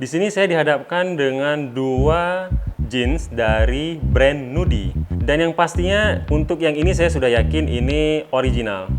Di sini saya dihadapkan dengan dua jeans dari brand Nudie. Dan yang pastinya untuk yang ini saya sudah yakin ini original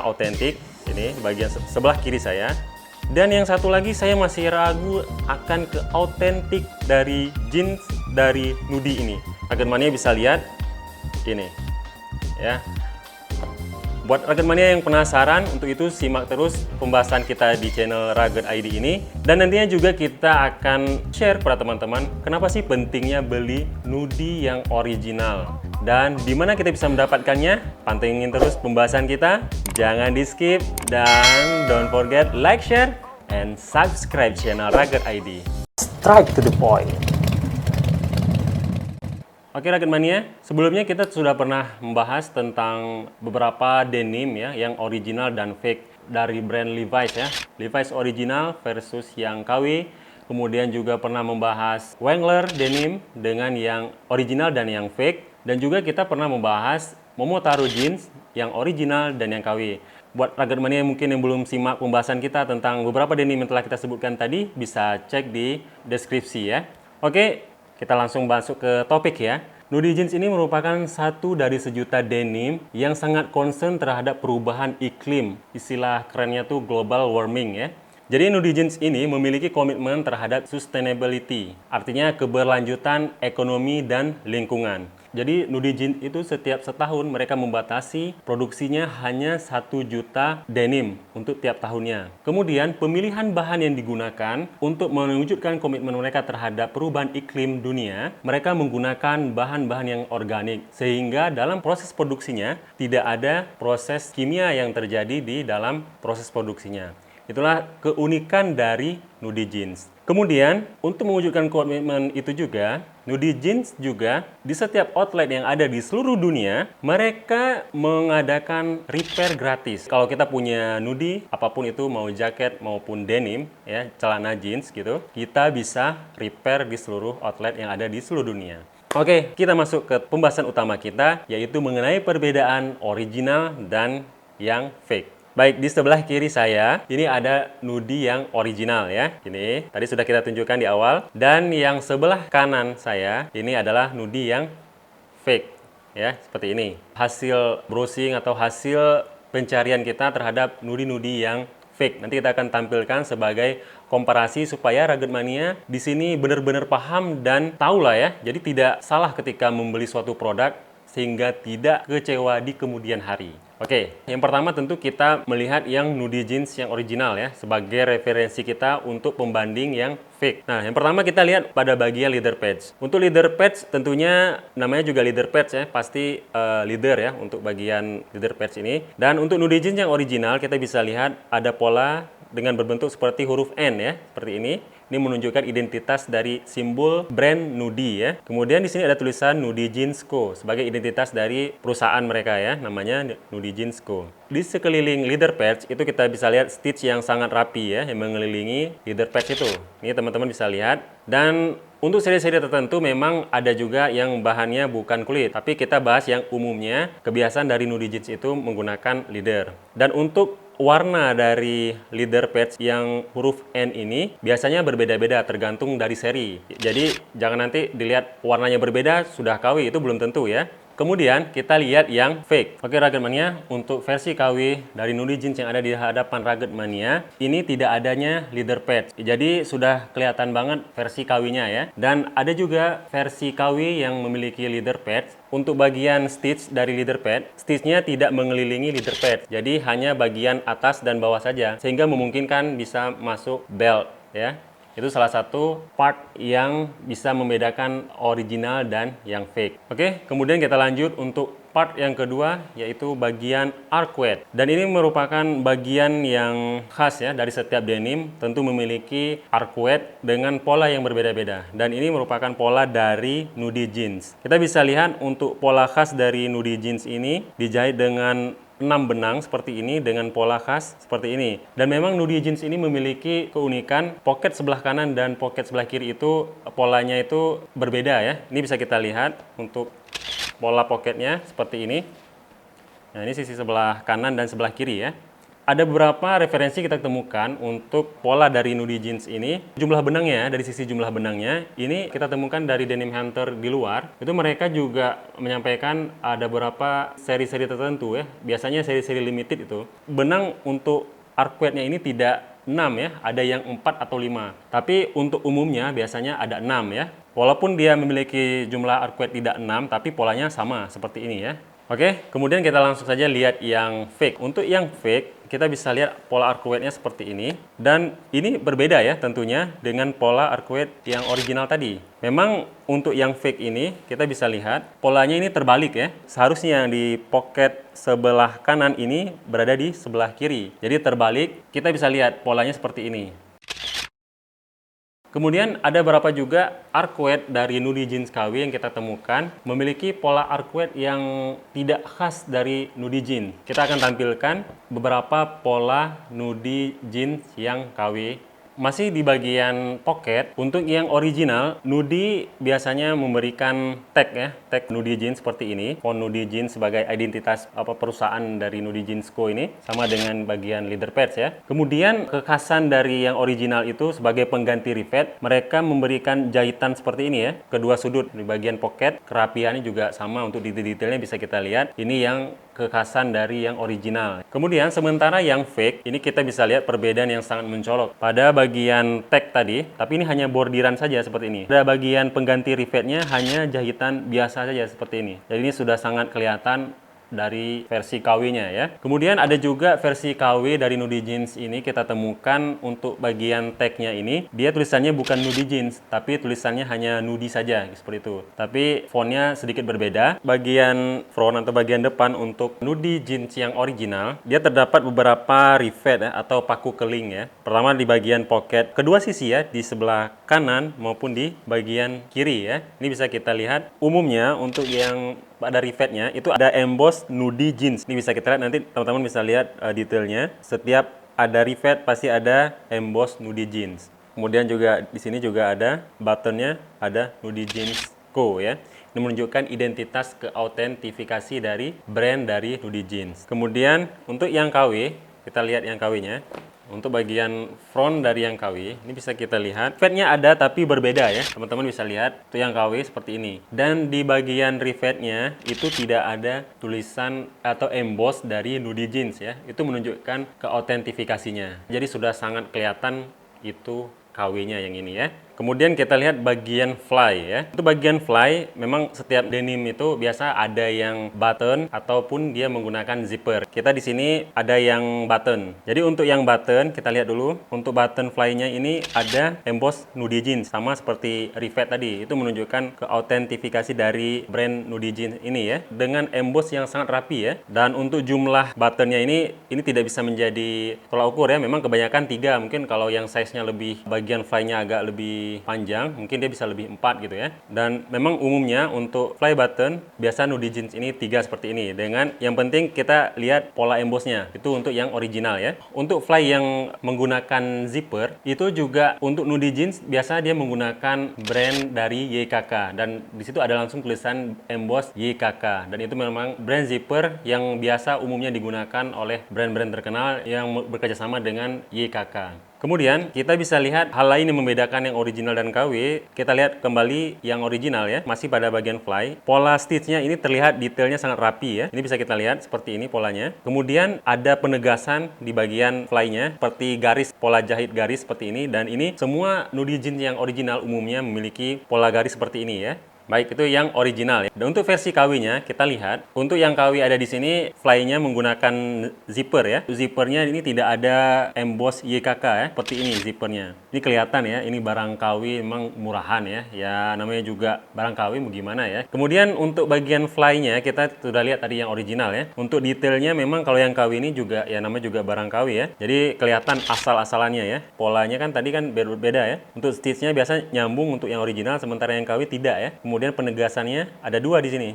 autentik. Ini bagian sebelah kiri saya. Dan yang satu lagi saya masih ragu akan keautentik dari jeans dari Nudie ini. Agar mania bisa lihat ini ya. Buat rekan mania yang penasaran, untuk itu simak terus pembahasan kita di channel Rugged ID ini. Dan nantinya juga kita akan share pada teman-teman kenapa sih pentingnya beli Nudie yang original. Dan di mana kita bisa mendapatkannya? Pantengin terus pembahasan kita, jangan di skip, dan don't forget like, share, and subscribe channel Rugged ID. Straight to the point. Oke Rugged Mania, sebelumnya kita sudah pernah membahas tentang beberapa denim ya yang original dan fake dari brand Levi's ya. Levi's original versus yang KW. Kemudian juga pernah membahas Wrangler denim dengan yang original dan yang fake. Dan juga kita pernah membahas Momotaro jeans yang original dan yang KW. Buat Rugged Mania mungkin yang belum simak pembahasan kita tentang beberapa denim yang telah kita sebutkan tadi, bisa cek di deskripsi ya. Oke, kita langsung masuk ke topik ya. Nudie jeans ini merupakan satu dari sejuta denim yang sangat concern terhadap perubahan iklim. Istilah kerennya tuh global warming ya. Jadi Nudie jeans ini memiliki komitmen terhadap sustainability, artinya keberlanjutan ekonomi dan lingkungan. Jadi Nudie jeans itu setiap setahun mereka membatasi produksinya hanya 1 juta denim untuk tiap tahunnya. Kemudian pemilihan bahan yang digunakan untuk mewujudkan komitmen mereka terhadap perubahan iklim dunia, mereka menggunakan bahan-bahan yang organik. Sehingga dalam proses produksinya tidak ada proses kimia yang terjadi di dalam proses produksinya. Itulah keunikan dari Nudie jeans. Kemudian, untuk mewujudkan komitmen itu juga, Nudie jeans juga di setiap outlet yang ada di seluruh dunia, mereka mengadakan repair gratis. Kalau kita punya Nudie, apapun itu mau jaket maupun denim, ya, celana jeans gitu, kita bisa repair di seluruh outlet yang ada di seluruh dunia. Oke, kita masuk ke pembahasan utama kita, yaitu mengenai perbedaan original dan yang fake. Baik, di sebelah kiri saya, ini ada Nudie yang original ya. Ini, tadi sudah kita tunjukkan di awal. Dan yang sebelah kanan saya, ini adalah Nudie yang fake. Ya, seperti ini. Hasil browsing atau hasil pencarian kita terhadap Nudie-Nudie yang fake. Nanti kita akan tampilkan sebagai komparasi supaya Rugged Mania di sini benar-benar paham dan tahu lah ya. Jadi tidak salah ketika membeli suatu produk sehingga tidak kecewa di kemudian hari. Oke, yang pertama tentu kita melihat yang Nudie jeans yang original ya, sebagai referensi kita untuk pembanding yang fake. Nah, yang pertama kita lihat pada bagian leather patch. Untuk leather patch tentunya namanya juga leather patch ya, pasti leather ya untuk bagian leather patch ini. Dan untuk Nudie jeans yang original kita bisa lihat ada pola dengan berbentuk seperti huruf N ya, seperti ini. Ini menunjukkan identitas dari simbol brand Nudie ya. Kemudian di sini ada tulisan Nudie Jeans Co. sebagai identitas dari perusahaan mereka ya, namanya Nudie Jeans Co. Di sekeliling leather patch itu kita bisa lihat stitch yang sangat rapi ya, yang mengelilingi leather patch itu. Ini teman-teman bisa lihat. Dan untuk seri-seri tertentu memang ada juga yang bahannya bukan kulit, tapi kita bahas yang umumnya kebiasaan dari Nudie Jeans itu menggunakan leather. Dan untuk warna dari leather patch yang huruf N ini biasanya berbeda-beda tergantung dari seri. Jadi jangan nanti dilihat warnanya berbeda sudah KW, itu belum tentu ya. Kemudian kita lihat yang fake. Oke Rugged Mania, untuk versi KW dari Nudie jeans yang ada di hadapan Rugged Mania, ini tidak adanya leather patch. Jadi sudah kelihatan banget versi KW-nya ya. Dan ada juga versi KW yang memiliki leather patch. Untuk bagian stitch dari leather patch, stitchnya tidak mengelilingi leather patch. Jadi hanya bagian atas dan bawah saja, sehingga memungkinkan bisa masuk belt ya. Itu salah satu part yang bisa membedakan original dan yang fake. Oke, kemudian kita lanjut untuk part yang kedua, yaitu bagian arcuette. Dan ini merupakan bagian yang khas ya dari setiap denim, tentu memiliki arcuette dengan pola yang berbeda-beda. Dan ini merupakan pola dari Nudie jeans. Kita bisa lihat untuk pola khas dari Nudie jeans ini dijahit dengan 6 benang seperti ini dengan pola khas seperti ini. Dan memang Nudie jeans ini memiliki keunikan pocket sebelah kanan dan pocket sebelah kiri itu polanya itu berbeda ya. Ini bisa kita lihat untuk pola pocketnya seperti ini. Nah, ini sisi sebelah kanan dan sebelah kiri ya. ada beberapa referensi kita temukan untuk pola dari nudie jeans ini. Jumlah benangnya, dari sisi jumlah benangnya, ini kita temukan dari Denim Hunter di luar. Itu mereka juga menyampaikan ada beberapa seri-seri tertentu ya. Biasanya seri-seri limited itu. Benang untuk arcuate-nya ini tidak 6 ya, ada yang 4 atau 5. Tapi untuk umumnya biasanya ada 6 ya. Walaupun dia memiliki jumlah arcuate tidak 6, tapi polanya sama seperti ini ya. Oke, kemudian kita langsung saja lihat yang fake. Untuk yang fake, kita bisa lihat pola arcuate-nya seperti ini. Dan ini berbeda ya tentunya dengan pola arcuate yang original tadi. Memang untuk yang fake ini, kita bisa lihat polanya ini terbalik ya. Seharusnya yang di pocket sebelah kanan ini berada di sebelah kiri. Jadi terbalik, kita bisa lihat polanya seperti ini. Kemudian ada beberapa juga arcuate dari nudie jeans KW yang kita temukan memiliki pola arcuate yang tidak khas dari nudie jeans. Kita akan tampilkan beberapa pola nudie jeans yang KW. Masih di bagian pocket, untuk yang original, nudie biasanya memberikan tag ya, tag nudie jeans seperti ini. Font nudie jeans sebagai identitas perusahaan dari Nudie Jeans Co ini, sama dengan bagian leather pads ya. Kemudian kekhasan dari yang original itu sebagai pengganti rivet, mereka memberikan jahitan seperti ini ya, kedua sudut di bagian pocket. Kerapiannya juga sama, untuk detail-detailnya bisa kita lihat. Ini yang kekhasan dari yang original. Kemudian sementara yang fake, ini kita bisa lihat perbedaan yang sangat mencolok. Pada bagian tag tadi, tapi ini hanya bordiran saja seperti ini. Pada bagian pengganti rivetnya hanya jahitan biasa saja seperti ini. Jadi ini sudah sangat kelihatan dari versi KW-nya ya. Kemudian ada juga versi KW dari Nudie Jeans ini kita temukan untuk bagian tag-nya ini. Dia tulisannya bukan Nudie Jeans, tapi tulisannya hanya Nudie saja seperti itu. Tapi fontnya sedikit berbeda. Bagian front atau bagian depan untuk Nudie Jeans yang original, dia terdapat beberapa rivet ya, atau paku keling ya. Pertama di bagian pocket, kedua sisi ya, di sebelah kanan maupun di bagian kiri ya. Ini bisa kita lihat. Umumnya untuk yang pada rivetnya itu ada emboss Nudie Jeans. Ini bisa kita lihat, nanti teman-teman bisa lihat detailnya. Setiap ada rivet pasti ada emboss Nudie Jeans. Kemudian juga di sini juga ada buttonnya, ada Nudie Jeans Co ya. Ini menunjukkan identitas keautentifikasi dari brand dari Nudie Jeans. Kemudian untuk yang KW, kita lihat yang KW-nya. Untuk bagian front dari yang KW, ini bisa kita lihat rivetnya ada tapi berbeda ya. Teman-teman bisa lihat itu yang KW seperti ini. Dan di bagian rivetnya itu tidak ada tulisan atau emboss dari Nudie Jeans ya. Itu menunjukkan keautentifikasinya. Jadi sudah sangat kelihatan itu KW-nya yang ini ya. Kemudian kita lihat bagian fly ya. Itu bagian fly, memang setiap denim itu biasa ada yang button ataupun dia menggunakan zipper. Kita di sini ada yang button. Jadi untuk yang button kita lihat dulu. Untuk button fly-nya ini ada emboss Nudie Jeans sama seperti rivet tadi. Itu menunjukkan keautentifikasi dari brand Nudie Jeans ini ya. Dengan emboss yang sangat rapi ya. Dan untuk jumlah buttonnya ini tidak bisa menjadi tolak ukur ya. Memang kebanyakan 3. Mungkin kalau yang size-nya lebih, bagian fly-nya agak lebih panjang, mungkin dia bisa lebih 4 gitu ya. Dan memang umumnya untuk fly button biasa Nudie Jeans ini 3 seperti ini. Dengan yang penting kita lihat pola embossnya, itu untuk yang original ya. Untuk fly yang menggunakan zipper itu juga untuk Nudie Jeans biasa dia menggunakan brand dari YKK, dan di situ ada langsung tulisan emboss YKK, dan itu memang brand zipper yang biasa umumnya digunakan oleh brand-brand terkenal yang bekerjasama dengan YKK. Kemudian kita bisa lihat hal lain yang membedakan yang original dan KW. Kita lihat kembali yang original ya, masih pada bagian fly. Pola stitch-nya ini terlihat detailnya sangat rapi ya. Ini bisa kita lihat seperti ini polanya. Kemudian ada penegasan di bagian fly-nya seperti garis, pola jahit garis seperti ini. Dan ini semua Nudie Jeans yang original umumnya memiliki pola garis seperti ini ya. Baik, itu yang original ya. Dan untuk versi KW-nya kita lihat, untuk yang KW ada di sini fly-nya menggunakan zipper ya. Zippernya ini tidak ada emboss YKK ya, seperti ini zippernya. Ini kelihatan ya, ini barang KW memang murahan ya. Ya namanya juga barang KW mau gimana ya. Kemudian untuk bagian fly-nya kita sudah lihat tadi yang original ya. Untuk detailnya memang kalau yang KW ini juga ya namanya juga barang KW ya. Jadi kelihatan asal-asalannya ya. Polanya kan tadi kan berbeda ya. Untuk stitch-nya biasa nyambung untuk yang original, sementara yang KW tidak ya. kemudian penegasannya ada 2 di sini,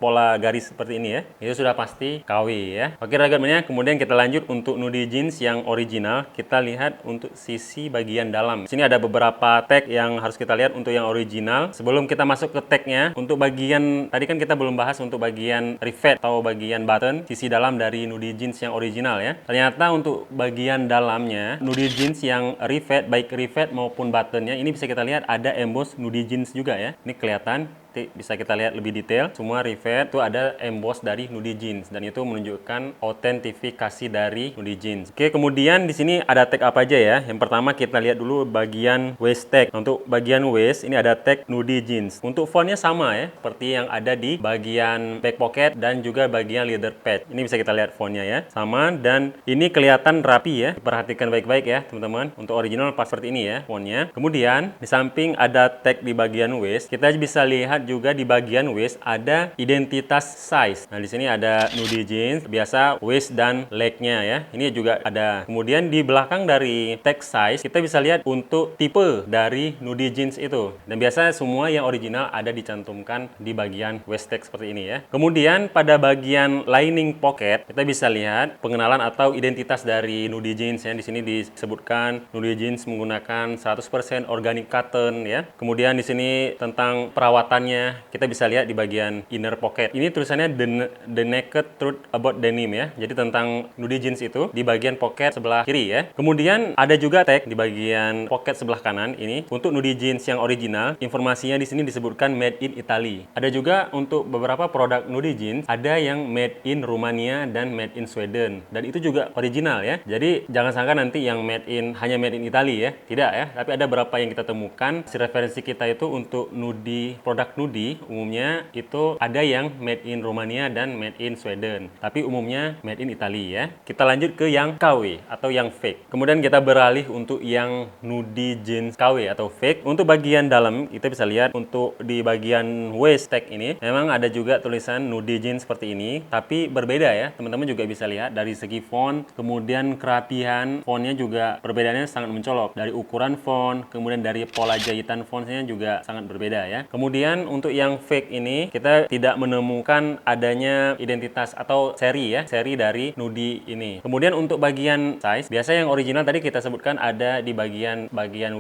pola garis seperti ini ya. Itu sudah pasti KW ya. Oke rekan mania, kemudian kita lanjut untuk nudie jeans yang original. Kita lihat untuk sisi bagian dalam. Di sini ada beberapa tag yang harus kita lihat untuk yang original. Sebelum kita masuk ke tagnya, untuk bagian tadi kan kita belum bahas untuk bagian rivet atau bagian button sisi dalam dari nudie jeans yang original ya. Ternyata untuk bagian dalamnya nudie jeans yang rivet, baik rivet maupun buttonnya, ini bisa kita lihat ada emboss nudie jeans juga ya. Ini kelihatan, bisa kita lihat lebih detail. Semua rivet itu ada emboss dari nudie jeans dan itu menunjukkan autentifikasi dari nudie jeans. Oke, kemudian di sini ada tag apa aja ya. Yang pertama kita lihat dulu bagian waist tag. Untuk bagian waist ini ada tag nudie jeans. Untuk fontnya sama ya, seperti yang ada di bagian back pocket dan juga bagian leather pad. Ini bisa kita lihat fontnya ya, sama, dan ini kelihatan rapi ya. Perhatikan baik-baik ya teman-teman. Untuk original pas seperti ini ya fontnya. Kemudian di samping ada tag di bagian waist, kita bisa lihat juga di bagian waist ada identitas size. Nah, di sini ada nudie jeans, biasa waist dan legnya ya. Ini juga ada. Kemudian di belakang dari tag size, kita bisa lihat untuk tipe dari nudie jeans itu. Dan biasa semua yang original ada dicantumkan di bagian waist tag seperti ini ya. Kemudian pada bagian lining pocket, kita bisa lihat pengenalan atau identitas dari nudie jeans ya. Di sini disebutkan nudie jeans menggunakan 100% organic cotton ya. Kemudian di sini tentang perawatannya kita bisa lihat di bagian inner pocket. Ini tulisannya the naked truth about denim ya. Jadi tentang nudie jeans itu di bagian pocket sebelah kiri ya. Kemudian ada juga tag di bagian pocket sebelah kanan ini untuk nudie jeans yang original. Informasinya di sini disebutkan made in Italy. Ada juga untuk beberapa produk nudie jeans ada yang made in Rumania dan made in Sweden. Dan itu juga original ya. Jadi jangan sangka nanti yang hanya made in Italy ya. Tidak ya. Tapi ada beberapa yang kita temukan. Referensi kita itu untuk produk nudie umumnya itu ada yang made in Romania dan made in Sweden, tapi umumnya made in Italy ya. Kita lanjut ke yang KW atau yang fake. Kemudian kita beralih untuk yang nudie jeans KW atau fake. Untuk bagian dalam kita bisa lihat untuk di bagian waist tag ini memang ada juga tulisan nudie jeans seperti ini, tapi berbeda ya. Teman-teman juga bisa lihat dari segi font, kemudian kerapihan fontnya juga perbedaannya sangat mencolok. Dari ukuran font, kemudian dari pola jahitan fontnya juga sangat berbeda ya. Kemudian untuk yang fake ini kita tidak menemukan adanya identitas atau seri dari nudie ini. Kemudian untuk bagian size, biasa yang original tadi kita sebutkan ada di bagian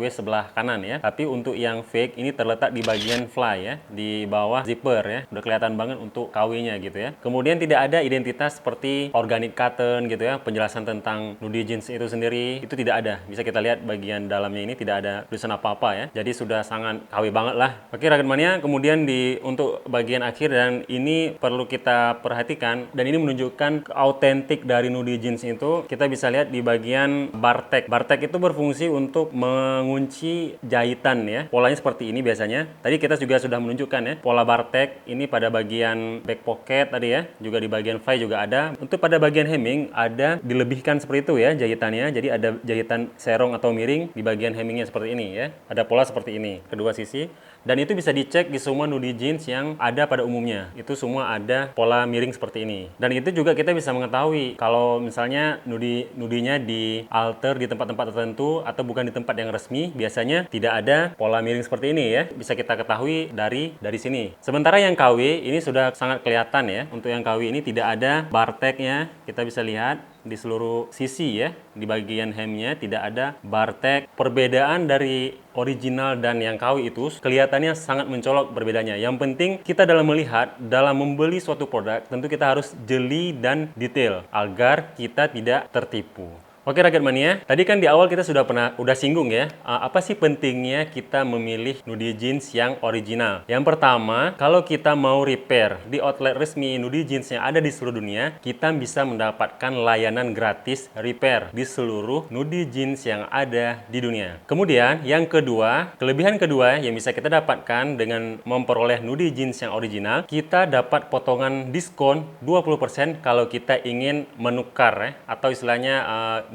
waist sebelah kanan ya. Tapi untuk yang fake ini terletak di bagian fly ya, di bawah zipper ya. Udah kelihatan banget untuk KW-nya gitu ya. Kemudian tidak ada identitas seperti organic cotton gitu ya. Penjelasan tentang nudie jeans itu sendiri itu tidak ada. Bisa kita lihat bagian dalamnya ini tidak ada tulisan apa-apa ya. Jadi sudah sangat KW banget lah. Oke rekan mania, kemudian untuk bagian akhir, dan ini perlu kita perhatikan dan ini menunjukkan autentik dari nudie jeans itu, kita bisa lihat di bagian bar tag. Bar tag itu berfungsi untuk mengunci jahitan ya. Polanya seperti ini biasanya. Tadi kita juga sudah menunjukkan ya pola bar tag ini pada bagian back pocket tadi ya, juga di bagian fly juga ada. Untuk pada bagian hemming ada dilebihkan seperti itu ya jahitannya. Jadi ada jahitan serong atau miring di bagian hemmingnya seperti ini ya. Ada pola seperti ini kedua sisi. Dan itu bisa dicek di semua nudie jeans yang ada pada umumnya. Itu semua ada pola miring seperti ini. Dan itu juga kita bisa mengetahui kalau misalnya nudinya di alter di tempat-tempat tertentu atau bukan di tempat yang resmi, biasanya tidak ada pola miring seperti ini ya. Bisa kita ketahui dari sini. Sementara yang KW ini sudah sangat kelihatan ya. Untuk yang KW ini tidak ada bar tag-nya. Kita bisa lihat di seluruh sisi ya, di bagian hemnya tidak ada bar tag. Perbedaan dari original dan yang KW itu kelihatannya sangat mencolok berbedanya. Yang penting kita dalam membeli suatu produk tentu kita harus jeli dan detail agar kita tidak tertipu. Oke rakyat mania, tadi kan di awal kita sudah singgung ya, apa sih pentingnya kita memilih nudie jeans yang original. Yang pertama, kalau kita mau repair di outlet resmi nudie jeans yang ada di seluruh dunia, kita bisa mendapatkan layanan gratis repair di seluruh nudie jeans yang ada di dunia. Kemudian yang kedua, kelebihan kedua yang bisa kita dapatkan dengan memperoleh nudie jeans yang original, kita dapat potongan diskon 20% kalau kita ingin menukar ya, atau istilahnya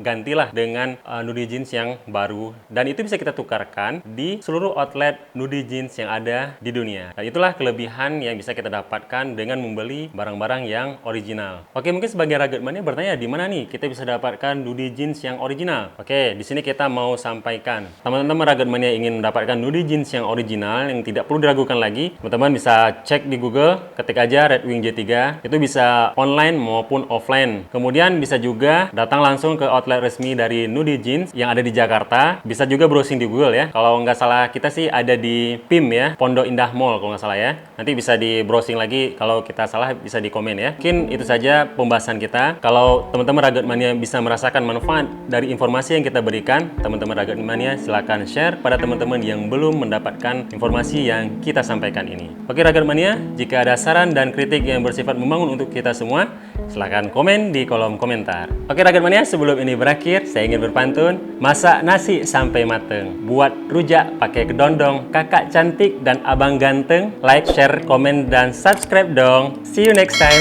gantilah dengan nudie jeans yang baru. Dan itu bisa kita tukarkan di seluruh outlet nudie jeans yang ada di dunia. Dan itulah kelebihan yang bisa kita dapatkan dengan membeli barang-barang yang original. Oke, mungkin sebagian Rugged Mania bertanya, di mana nih kita bisa dapatkan nudie jeans yang original? Oke, di sini kita mau sampaikan. Teman-teman Rugged Mania ingin mendapatkan nudie jeans yang original yang tidak perlu diragukan lagi, teman-teman bisa cek di Google, ketik aja Red Wing J3. Itu bisa online maupun offline. Kemudian bisa juga datang langsung ke outlet resmi dari nudie jeans yang ada di Jakarta. Bisa juga browsing di Google ya. Kalau nggak salah kita sih ada di PIM ya, Pondok Indah Mall kalau nggak salah ya. Nanti bisa di browsing lagi, kalau kita salah bisa di komen ya. Mungkin itu saja pembahasan kita. Kalau teman-teman Rugged Mania bisa merasakan manfaat dari informasi yang kita berikan, teman-teman Rugged Mania silahkan share pada teman-teman yang belum mendapatkan informasi yang kita sampaikan ini. Oke Rugged Mania, jika ada saran dan kritik yang bersifat membangun untuk kita semua, silahkan komen di kolom komentar. Oke Rugged Mania, sebelum ini berakhir, saya ingin berpantun. Masak nasi sampai mateng, buat rujak pakai kedondong, kakak cantik dan abang ganteng. Like, share, komen, dan subscribe dong. See you next time.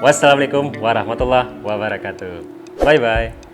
Wassalamualaikum warahmatullahi wabarakatuh. Bye-bye.